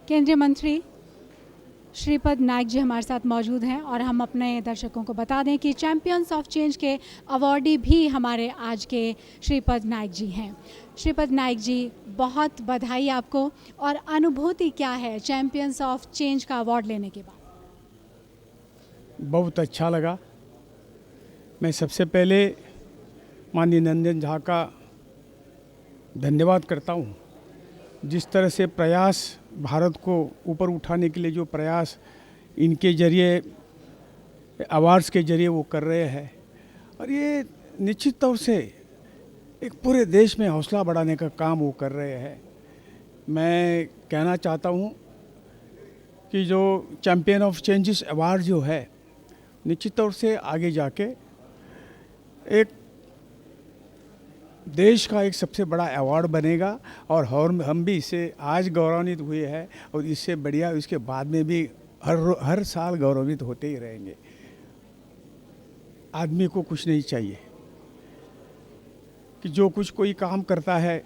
केंद्रीय मंत्री श्रीपद नाइक जी हमारे साथ मौजूद हैं और हम अपने दर्शकों को बता दें कि चैंपियंस ऑफ चेंज के अवॉर्डी भी हमारे आज के श्रीपद नाइक जी हैं। श्रीपद नाइक जी, बहुत बधाई आपको। और अनुभूति क्या है चैंपियंस ऑफ चेंज का अवार्ड लेने के बाद? बहुत अच्छा लगा। मैं सबसे पहले माननीय नंदन झा का धन्यवाद करता हूँ। जिस तरह से प्रयास भारत को ऊपर उठाने के लिए जो प्रयास इनके जरिए अवार्ड्स के जरिए वो कर रहे हैं, और ये निश्चित तौर से एक पूरे देश में हौसला बढ़ाने का काम वो कर रहे हैं। मैं कहना चाहता हूँ कि जो चैम्पियन ऑफ चेंजेस अवार्ड जो है, निश्चित तौर से आगे जाके एक देश का एक सबसे बड़ा अवार्ड बनेगा और हम भी इससे आज गौरवान्वित हुए हैं और इससे बढ़िया इसके बाद में भी हर साल गौरवान्वित होते ही रहेंगे। आदमी को कुछ नहीं चाहिए कि जो कुछ कोई काम करता है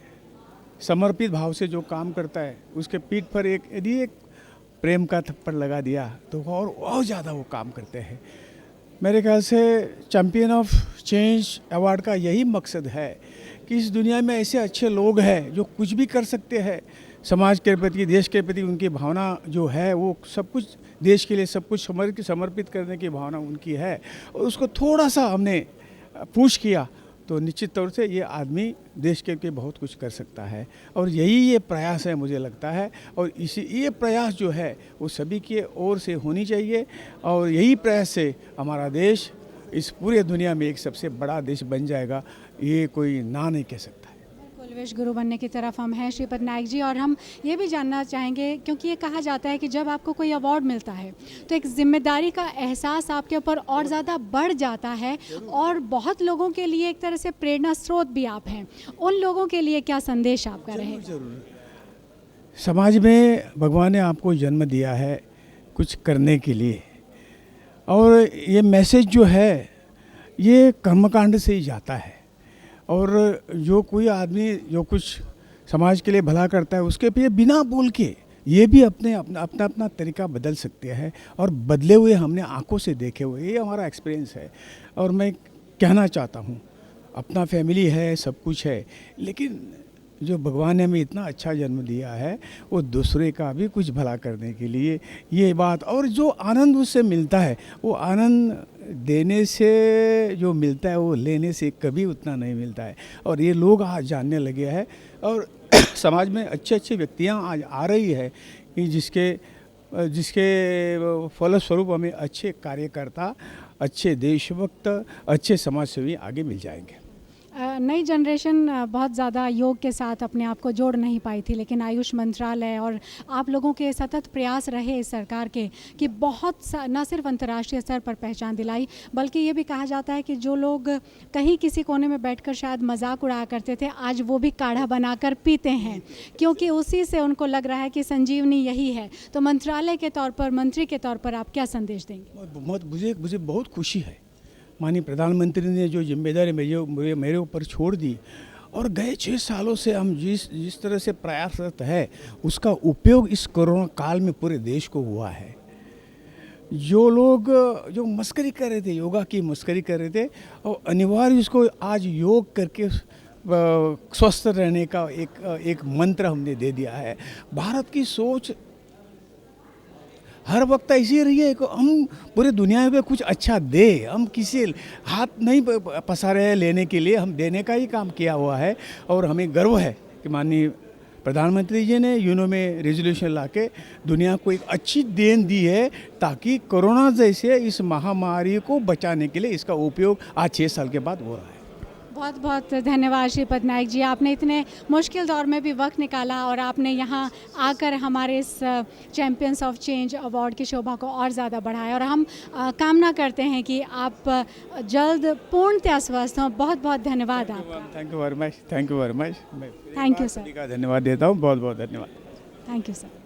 समर्पित भाव से जो काम करता है, उसके पीठ पर यदि एक प्रेम का थप्पड़ लगा दिया तो और ज़्यादा वो काम करते हैं। मेरे ख्याल से चैम्पियन ऑफ चेंज अवार्ड का यही मकसद है कि इस दुनिया में ऐसे अच्छे लोग हैं जो कुछ भी कर सकते हैं, समाज के प्रति, देश के प्रति उनकी भावना जो है वो सब कुछ देश के लिए सब कुछ समर्पित करने की भावना उनकी है, और उसको थोड़ा सा हमने पुश किया तो निश्चित तौर से ये आदमी देश के लिए बहुत कुछ कर सकता है। और यही ये प्रयास है मुझे लगता है, और ये प्रयास जो है वो सभी की ओर से होनी चाहिए, और यही प्रयास से हमारा देश इस पूरे दुनिया में एक सबसे बड़ा देश बन जाएगा, ये कोई ना नहीं कह सकता है। बिल्कुल, विश्व गुरु बनने की तरफ हम हैं श्रीपद नाइक जी। और हम ये भी जानना चाहेंगे, क्योंकि ये कहा जाता है कि जब आपको कोई अवार्ड मिलता है तो एक जिम्मेदारी का एहसास आपके ऊपर और ज़्यादा बढ़ जाता है, और बहुत लोगों के लिए एक तरह से प्रेरणा स्रोत भी आप हैं। उन लोगों के लिए क्या संदेश आपका रहेगा? जरूर। समाज में भगवान ने आपको जन्म दिया है कुछ करने के लिए, और ये मैसेज जो है ये कर्मकांड से ही जाता है, और जो कोई आदमी जो कुछ समाज के लिए भला करता है उसके पे बिना बोल के ये भी अपना तरीका बदल सकते हैं, और बदले हुए हमने आंखों से देखे हुए, ये हमारा एक्सपीरियंस है। और मैं कहना चाहता हूँ, अपना फैमिली है, सब कुछ है, लेकिन जो भगवान ने हमें इतना अच्छा जन्म दिया है वो दूसरे का भी कुछ भला करने के लिए, ये बात, और जो आनंद उससे मिलता है वो आनंद देने से जो मिलता है वो लेने से कभी उतना नहीं मिलता है। और ये लोग आज जानने लगे हैं, और समाज में अच्छे अच्छे व्यक्तियाँ आज आ रही है कि जिसके फलस्वरूप हमें अच्छे कार्यकर्ता, अच्छे देशभक्त, अच्छे समाजसेवी आगे मिल जाएंगे। नई जनरेशन बहुत ज़्यादा योग के साथ अपने आप को जोड़ नहीं पाई थी, लेकिन आयुष मंत्रालय और आप लोगों के सतत प्रयास रहे इस सरकार के कि बहुत न सिर्फ अंतर्राष्ट्रीय स्तर पर पहचान दिलाई, बल्कि ये भी कहा जाता है कि जो लोग कहीं किसी कोने में बैठकर शायद मजाक उड़ाया करते थे, आज वो भी काढ़ा बनाकर पीते हैं, क्योंकि उसी से उनको लग रहा है कि संजीवनी यही है। तो मंत्रालय के तौर पर, मंत्री के तौर पर आप क्या संदेश देंगे? मुझे बहुत खुशी है, माननीय प्रधानमंत्री ने जो जिम्मेदारी मेरे ऊपर छोड़ दी, और गए 6 सालों से हम जिस तरह से प्रयासरत है उसका उपयोग इस कोरोना काल में पूरे देश को हुआ है। जो लोग जो मस्करी कर रहे थे, योगा की मस्करी कर रहे थे, और अनिवार्य उसको आज योग करके स्वस्थ रहने का एक मंत्र हमने दे दिया है। भारत की सोच हर वक्त ऐसी रही है कि हम पूरे दुनिया में कुछ अच्छा दे, हम किसी हाथ नहीं पसारे हैं लेने के लिए, हम देने का ही काम किया हुआ है। और हमें गर्व है कि माननीय प्रधानमंत्री जी ने यूनो में रेजोल्यूशन लाके दुनिया को एक अच्छी देन दी है, ताकि कोरोना जैसे इस महामारी को बचाने के लिए इसका उपयोग आज 6 साल के बाद हो रहा है। बहुत बहुत धन्यवाद श्रीपद नाइक जी, आपने इतने मुश्किल दौर में भी वक्त निकाला और आपने यहाँ आकर हमारे इस चैम्पियंस ऑफ चेंज अवार्ड की शोभा को और ज़्यादा बढ़ाया। और हम कामना करते हैं कि आप जल्द पूर्णतः स्वस्थ हों। बहुत बहुत धन्यवाद आपका। Thank you very much. Thank you sir. धन्यवाद देता हूँ, बहुत बहुत धन्यवाद। Thank you sir.